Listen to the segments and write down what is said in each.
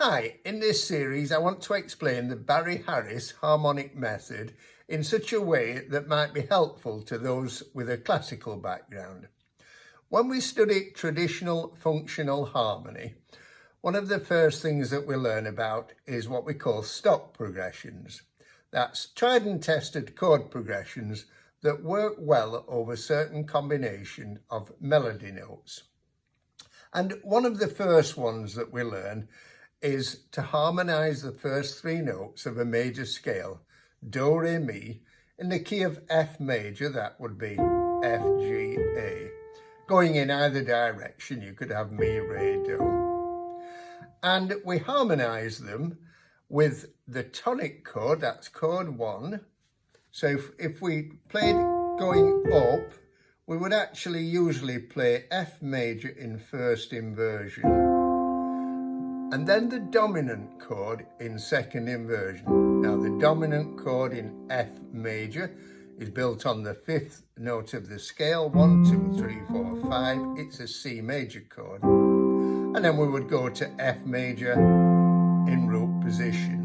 Hi, in this series I want to explain the Barry Harris Harmonic Method in such a way that might be helpful to those with a classical background. When we study traditional functional harmony, one of the first things that we learn about is what we call stock progressions. That's tried and tested chord progressions that work well over certain combination of melody notes. And one of the first ones that we learn is to harmonize the first three notes of a major scale, Do, Re, Mi, in the key of F major. That would be F, G, A. Going in either direction, you could have Mi, Re, Do. And we harmonize them with the tonic chord, that's chord 1. So if we played going up, we would actually usually play F major in first inversion, and then the dominant chord in second inversion. Now the dominant chord in F major is built on the 5th note of the scale, 1, 2, 3, 4, 5. It's a C major chord. And then we would go to F major in root position.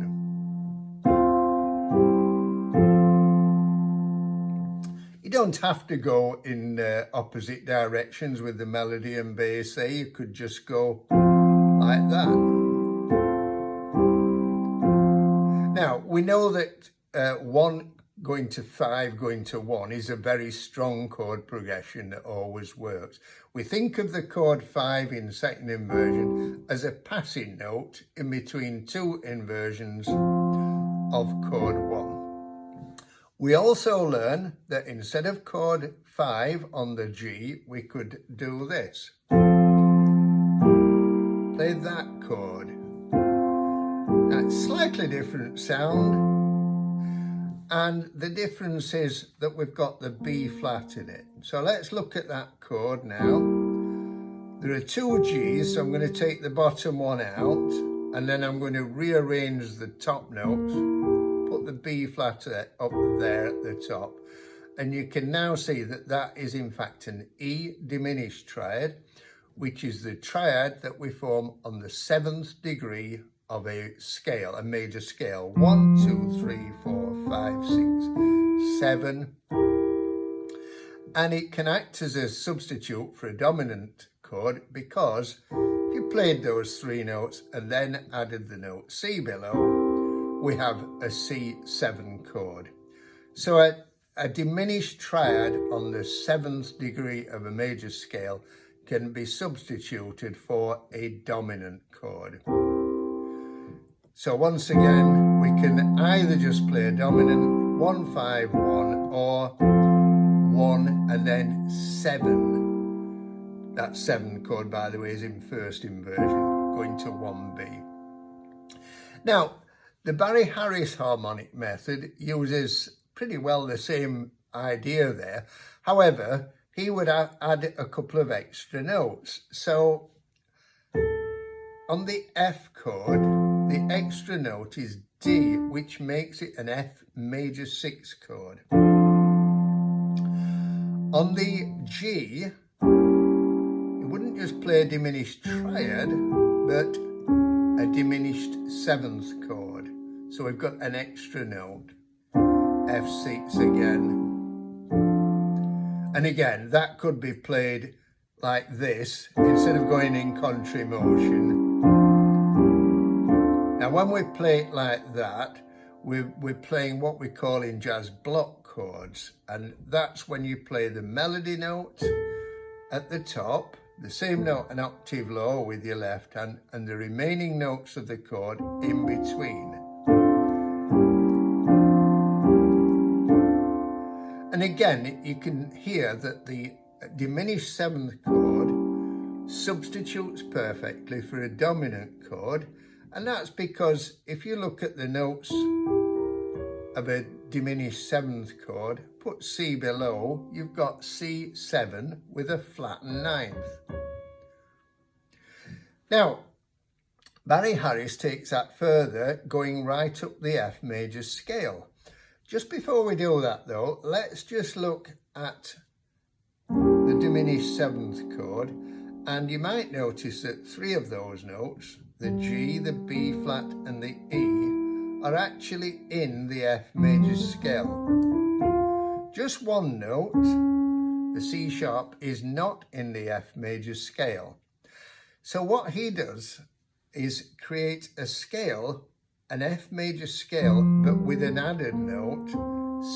You don't have to go in opposite directions with the melody and bass there. You could just go like that. Now, we know that 1 going to 5 going to 1 is a very strong chord progression that always works. We think of the chord 5 in second inversion as a passing note in between two inversions of chord 1. We also learn that instead of chord 5 on the G, we could do this. Play that chord. That's slightly different sound, and the difference is that we've got the B flat in it. So let's look at that chord now. There are two G's, so I'm going to take the bottom one out, and then I'm going to rearrange the top notes, put the B flat up there at the top, and you can now see that that is in fact an E diminished triad, which is the triad that we form on the 7th degree of a scale, a major scale. 1, 2, 3, 4, 5, 6, 7. And it can act as a substitute for a dominant chord, because if you played those three notes and then added the note C below, we have a C7 chord. So a diminished triad on the 7th degree of a major scale can be substituted for a dominant chord. So once again, we can either just play a dominant 1, 5, 1, or 1 and then 7. That 7 chord, by the way, is in first inversion, going to 1B. Now, the Barry Harris Harmonic Method uses pretty well the same idea there. However, he would add a couple of extra notes. So on the F chord, the extra note is D, which makes it an F major 6 chord. On the G, you wouldn't just play a diminished triad, but a diminished 7th chord. So we've got an extra note, F6 again. And again, that could be played like this instead of going in contrary motion. Now, when we play it like that, we're playing what we call in jazz block chords. And that's when you play the melody note at the top, the same note an octave lower with your left hand, and the remaining notes of the chord in between. And again, you can hear that the diminished 7th chord substitutes perfectly for a dominant chord. And that's because if you look at the notes of a diminished 7th chord, put C below, you've got C7 with a flattened 9th. Now, Barry Harris takes that further, going right up the F major scale. Just before we do that though, let's just look at the diminished 7th chord, and you might notice that 3 of those notes, the G, the B flat and the E are actually in the F major scale. Just one note, the C sharp, is not in the F major scale. So what he does is create a scale, an F major scale, but with an added note,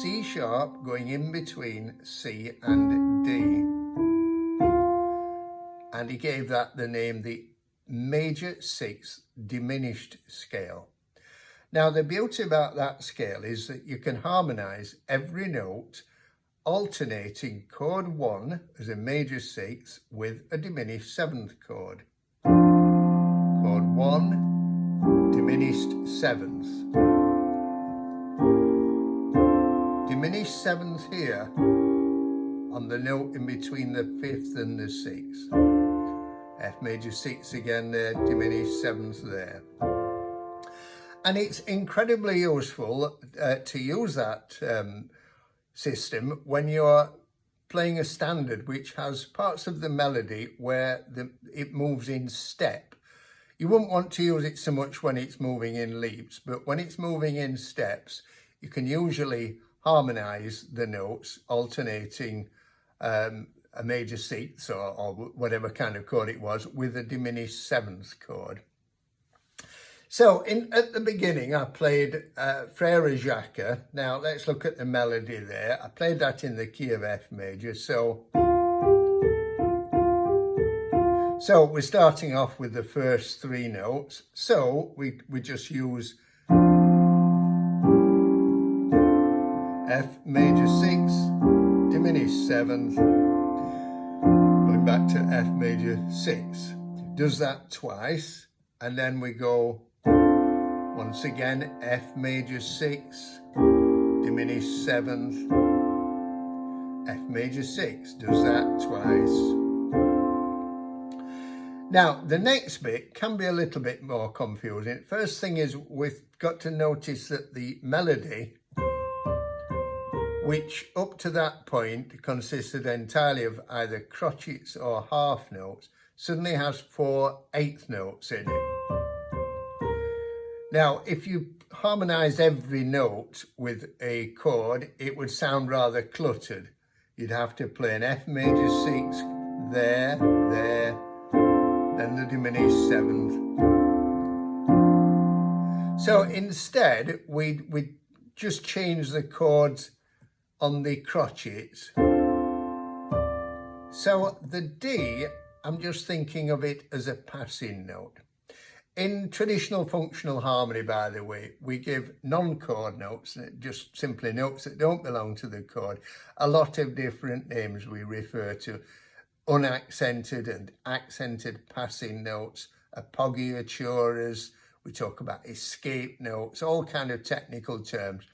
C sharp going in between C and D. And he gave that the name the major sixth diminished scale. Now the beauty about that scale is that you can harmonize every note alternating chord 1 as a major sixth with a diminished seventh chord. Chord 1, diminished seventh. Diminished seventh here on the note in between the fifth and the sixth. F major sixth again there, diminished seventh there. And it's incredibly useful to use that system when you're playing a standard which has parts of the melody where it moves in step. You wouldn't want to use it so much when it's moving in leaps, but when it's moving in steps, you can usually harmonize the notes alternating a major sixth or whatever kind of chord it was with a diminished seventh chord. So at the beginning I played Frère Jacques. Now let's look at the melody there. I played that in the key of F major. So we're starting off with the first three notes. So we just use F major sixth, diminished seventh, going back to F major sixth. Does that twice, and then we go once again F major sixth, diminished seventh, F major sixth. Does that twice. Now the next bit can be a little bit more confusing. First thing is we've got to notice that the melody, which up to that point consisted entirely of either crotchets or half notes, suddenly has 4 eighth notes in it. Now, if you harmonise every note with a chord, it would sound rather cluttered. You'd have to play an F major sixth there, then the diminished seventh. So instead, we just change the chords on the crotchets. So the D, I'm just thinking of it as a passing note. In traditional functional harmony, by the way, we give non-chord notes, just simply notes that don't belong to the chord, a lot of different names. We refer to unaccented and accented passing notes, appoggiaturas, we talk about escape notes, all kind of technical terms.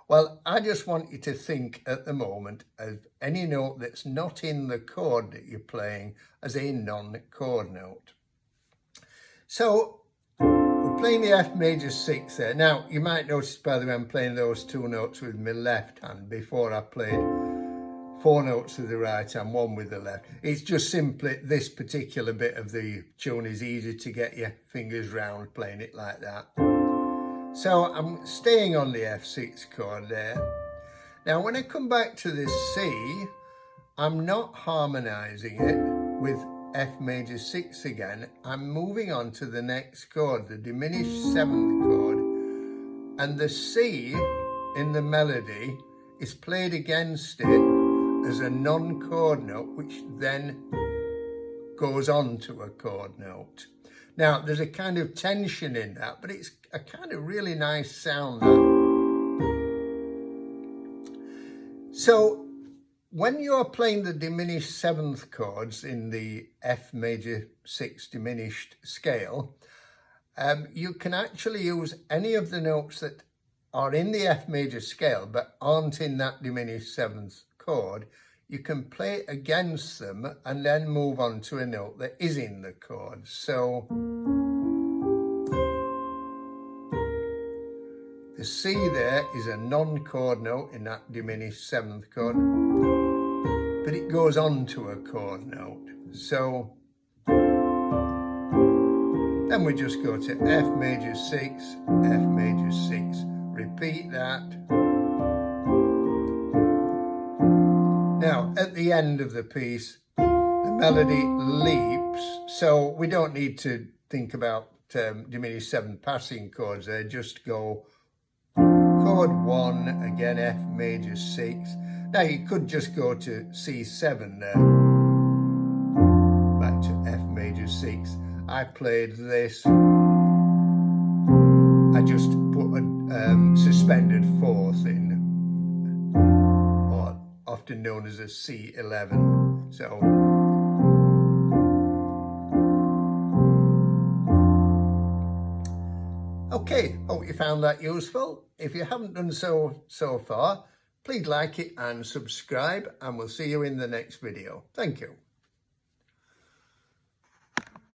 Well, I just want you to think at the moment of any note that's not in the chord that you're playing as a non-chord note. So we're playing the F major sixth there. Now, you might notice, by the way, I'm playing those two notes with my left hand. Before I played 4 notes with the right hand, 1 with the left. It's just simply this particular bit of the tune is easy to get your fingers round playing it like that. So I'm staying on the F6 chord there. Now when I come back to the C, I'm not harmonizing it with F major 6 again. I'm moving on to the next chord, the diminished 7th chord, and the C in the melody is played against it as a non-chord note, which then goes on to a chord note. Now, there's a kind of tension in that, but it's a kind of really nice sound. So, when you're playing the diminished 7th chords in the F major 6 diminished scale, you can actually use any of the notes that are in the F major scale but aren't in that diminished 7th chord. You can play against them and then move on to a note that is in the chord. So the C there is a non-chord note in that diminished 7th chord, but it goes on to a chord note. So Then we just go to F major 6, F major 6. Repeat that. Now, at the end of the piece, the melody leaps, so we don't need to think about diminished 7 passing chords there. Just go chord 1, again F major 6. Now you could just go to C7 there, back to F major 6. I played this, I just put a suspended fourth in, or often known as a C11. So okay, hope you found that useful. If you haven't done so far, please like it and subscribe, and we'll see you in the next video. Thank you.